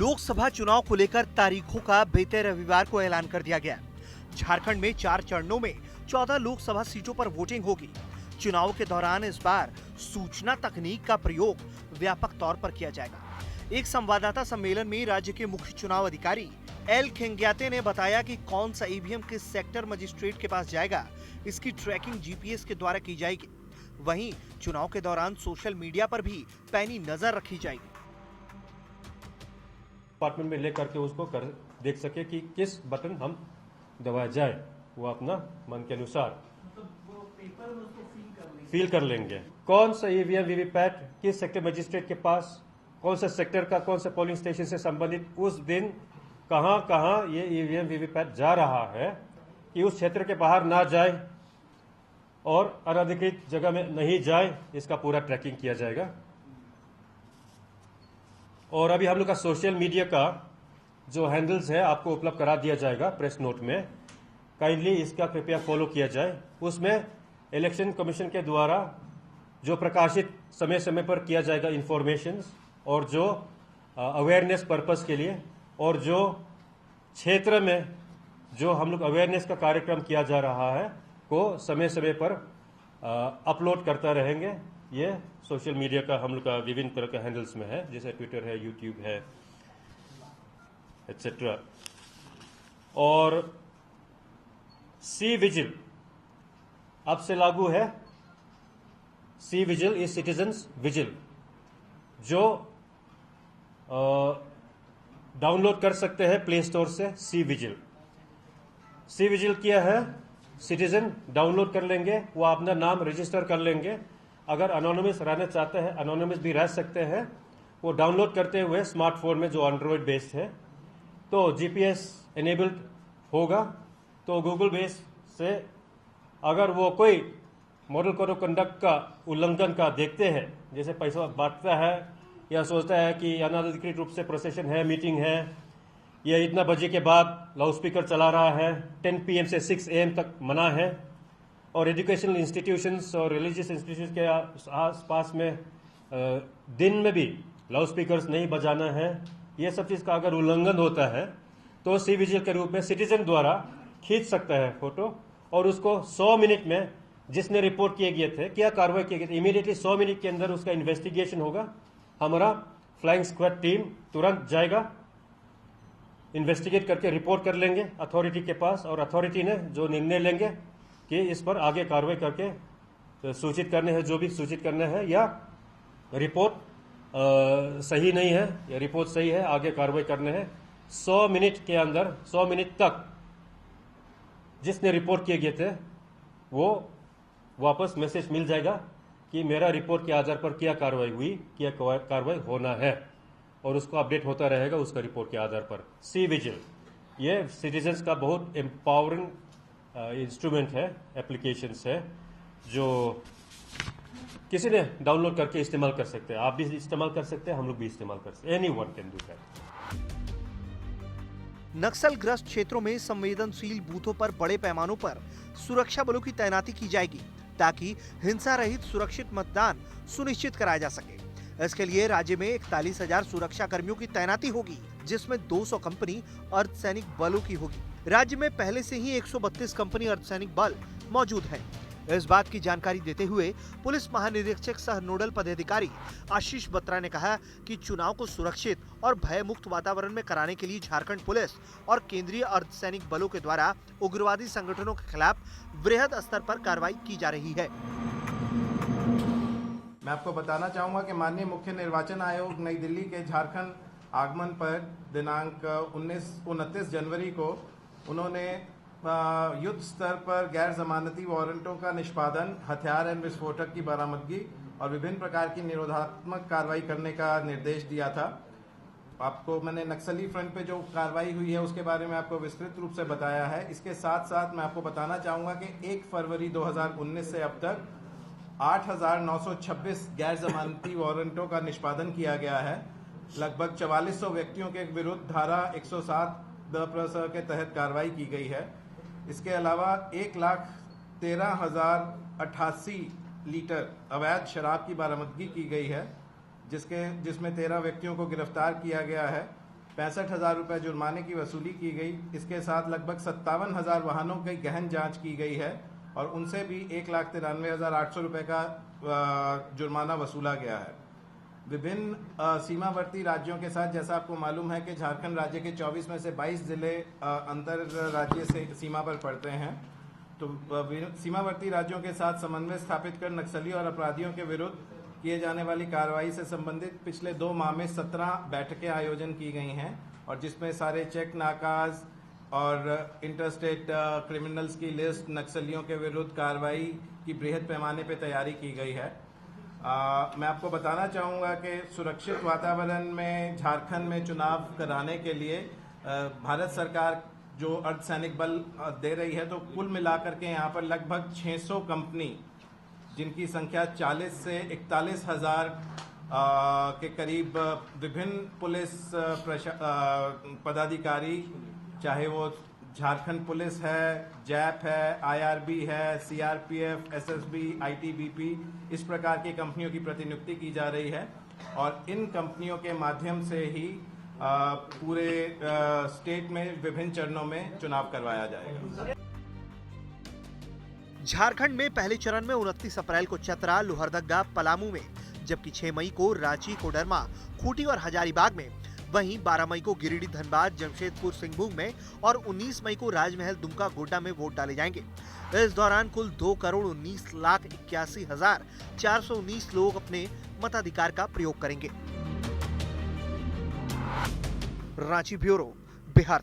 लोकसभा चुनाव को लेकर तारीखों का बीते रविवार को ऐलान कर दिया गया। झारखंड में 4 चरणों में 14 लोकसभा सीटों पर वोटिंग होगी। चुनाव के दौरान इस बार सूचना तकनीक का प्रयोग व्यापक तौर पर किया जाएगा। एक संवाददाता सम्मेलन में राज्य के मुख्य चुनाव अधिकारी एल खेंग्याते ने बताया कि कौन सा ईवीएम किस सेक्टर मजिस्ट्रेट के पास जाएगा, इसकी ट्रैकिंग जीपीएस के द्वारा की जाएगी। वहीं चुनाव के दौरान सोशल मीडिया पर भी पैनी नजर रखी जाएगी। डिपार्टमेंट में लेकर के उसको देख सके कि किस बटन हम दबाया जाए, वो अपना मन के अनुसार फील कर लेंगे। कौन सा ईवीएम वीवीपैट किस सेक्टर मजिस्ट्रेट के पास, कौन सा सेक्टर का, कौन सा पोलिंग स्टेशन से संबंधित उस दिन कहां ये ईवीएम वीवीपैट जा रहा है कि उस क्षेत्र के बाहर ना जाए और अनधिकृत जगह में नहीं जाए, इसका पूरा ट्रैकिंग किया जाएगा। और अभी हम लोग का सोशल मीडिया का जो हैंडल्स है आपको उपलब्ध करा दिया जाएगा प्रेस नोट में। काइंडली इसका कृपया फॉलो किया जाए। उसमें इलेक्शन कमीशन के द्वारा जो प्रकाशित समय समय पर किया जाएगा इंफॉर्मेशंस, और जो अवेयरनेस पर्पस के लिए, और जो क्षेत्र में जो हम लोग अवेयरनेस का कार्यक्रम किया जा रहा है को समय समय पर अपलोड करता रहेंगे। ये सोशल मीडिया का हम लोग का विभिन्न तरह के हैंडल्स में है, जैसे ट्विटर है, यूट्यूब है, एटसेट्रा। और सी विजिल अब से लागू है। C vigil is citizens vigil, जो डाउनलोड कर सकते हैं प्ले स्टोर से। सी विजिल किया है, सिटीजन डाउनलोड कर लेंगे, वो अपना नाम रजिस्टर कर लेंगे। अगर अनोनिमस रहना चाहते हैं, अनोनिमस भी रह सकते हैं। वो डाउनलोड करते हुए स्मार्टफोन में जो एंड्रॉयड बेस्ड है, तो जीपीएस एनेबल्ड होगा। तो गूगल बेस से अगर वो कोई मॉडल कोड ऑफ कंडक्ट का उल्लंघन का देखते हैं, जैसे पैसा बांटता है या सोचता है कि अनधिकृत रूप से प्रोसेशन है, मीटिंग है, या इतना बजे के बाद लाउडस्पीकर चला रहा है, 10 PM से 6 AM तक मना है, और एजुकेशनल इंस्टीट्यूशंस और रिलीजियस इंस्टीट्यूशन के आसपास में दिन में भी लाउडस्पीकर्स नहीं बजाना है, ये सब चीज़ का अगर उल्लंघन होता है तो सी विजिल के रूप में सिटीजन द्वारा खींच सकता है फोटो, और उसको 100 मिनट में जिसने रिपोर्ट किए गए थे, क्या कार्रवाई किए गए थे, इमीडिएटली 100 मिनट के अंदर उसका इन्वेस्टिगेशन होगा। हमारा फ्लाइंग स्क्वाड टीम तुरंत जाएगा, इन्वेस्टिगेट करके रिपोर्ट कर लेंगे अथॉरिटी के पास, और अथॉरिटी ने जो निर्णय लेंगे कि इस पर आगे कार्रवाई करके सूचित करने हैं, जो भी सूचित करना है, या रिपोर्ट सही नहीं है या रिपोर्ट सही है, आगे कार्रवाई करने हैं। 100 मिनट के अंदर, 100 मिनट तक जिसने रिपोर्ट किए गए थे वो वापस मैसेज मिल जाएगा कि मेरा रिपोर्ट के आधार पर क्या कार्रवाई हुई, क्या कार्रवाई होना है, और उसको अपडेट होता रहेगा उसका रिपोर्ट के आधार पर। सी विजिल ये सिटीजन्स का बहुत एम्पावरिंग इंस्ट्रूमेंट है, एप्लीकेशंस है, जो किसी ने डाउनलोड करके इस्तेमाल कर सकते हैं। आप भी इस्तेमाल कर सकते हैं, हम लोग भी इस्तेमाल कर सकते हैं। Anyone can do that. Naxal ग्रस्त क्षेत्रों में संवेदनशील बूथों पर बड़े पैमानों पर सुरक्षा बलों की तैनाती की जाएगी, ताकि हिंसा रहित सुरक्षित मतदान सुनिश्चित कराया जा सके। इसके लिए राज्य में 41,000 सुरक्षा कर्मियों की तैनाती होगी, जिसमें 200 कंपनी अर्धसैनिक बलों की होगी। राज्य में पहले से ही 132 कंपनी अर्धसैनिक बल मौजूद है। इस बात की जानकारी देते हुए पुलिस महानिरीक्षक सह नोडल पदाधिकारी आशीष बत्रा ने कहा कि चुनाव को सुरक्षित और भयमुक्त वातावरण में कराने के लिए झारखंड पुलिस और केंद्रीय अर्धसैनिक बलों के द्वारा उग्रवादी संगठनों के खिलाफ वृहद स्तर पर कार्रवाई की जा रही है। मैं आपको बताना चाहूंगा कि माननीय मुख्य निर्वाचन आयोग नई दिल्ली के झारखंड आगमन पर दिनांक 29 जनवरी को उन्होंने युद्ध स्तर पर गैर जमानती वारंटों का निष्पादन, हथियार एवं विस्फोटक की बरामदगी और विभिन्न प्रकार की निरोधात्मक कार्रवाई करने का निर्देश दिया था। आपको मैंने नक्सली फ्रंट पे जो कार्रवाई हुई है उसके बारे में आपको विस्तृत रूप से बताया है। इसके साथ साथ मैं आपको बताना चाहूंगा कि 1 फरवरी 2019 से अब तक 8,926 गैर जमानती वारंटों का निष्पादन किया गया है। लगभग 4400 व्यक्तियों के विरुद्ध धारा 107 के तहत कार्रवाई की गई है। इसके अलावा 1,13,088 लीटर अवैध शराब की बरामदगी की गई है, जिसमें 13 व्यक्तियों को गिरफ्तार किया गया है। 65,000 रुपये जुर्माने की वसूली की गई। इसके साथ लगभग 57,000 वाहनों की गहन जांच की गई है और उनसे भी 1,93,800 रुपये का जुर्माना वसूला गया है। विभिन्न सीमावर्ती राज्यों के साथ, जैसा आपको मालूम है कि झारखंड राज्य के 24 में से 22 जिले अंतर राज्य से सीमा पर पड़ते हैं, तो सीमावर्ती राज्यों के साथ समन्वय स्थापित कर नक्सली और अपराधियों के विरुद्ध किए जाने वाली कार्रवाई से संबंधित पिछले 2 माह में 17 बैठकें आयोजन की गई हैं और जिसमें सारे चेक नाकाज और इंटरस्टेट क्रिमिनल्स की लिस्ट, नक्सलियों के विरुद्ध कार्रवाई की बृहद पैमाने पर तैयारी की गई है। मैं आपको बताना चाहूँगा कि सुरक्षित वातावरण में झारखंड में चुनाव कराने के लिए भारत सरकार जो अर्धसैनिक बल दे रही है, तो कुल मिलाकर के यहाँ पर लगभग 600 कंपनी, जिनकी संख्या 40 से 41,000 के करीब विभिन्न पुलिस पदाधिकारी, चाहे वो झारखंड पुलिस है, जैप है, IRB है, CRPF, SSB, ITBP, इस प्रकार की कंपनियों की प्रतिनियुक्ति की जा रही है और इन कंपनियों के माध्यम से ही पूरे स्टेट में विभिन्न चरणों में चुनाव करवाया जाएगा। झारखंड में पहले चरण में 29 अप्रैल को चतरा, लोहरदगा, पलामू में, जबकि 6 मई को रांची, कोडरमा, खूंटी और हजारीबाग में, वहीं 12 मई को गिरिडीह, धनबाद, जमशेदपुर, सिंहभूम में और 19 मई को राजमहल, दुमका, गोड्डा में वोट डाले जाएंगे। इस दौरान कुल 2,19,81,419 लोग अपने मताधिकार का प्रयोग करेंगे। रांची ब्यूरो, बिहार।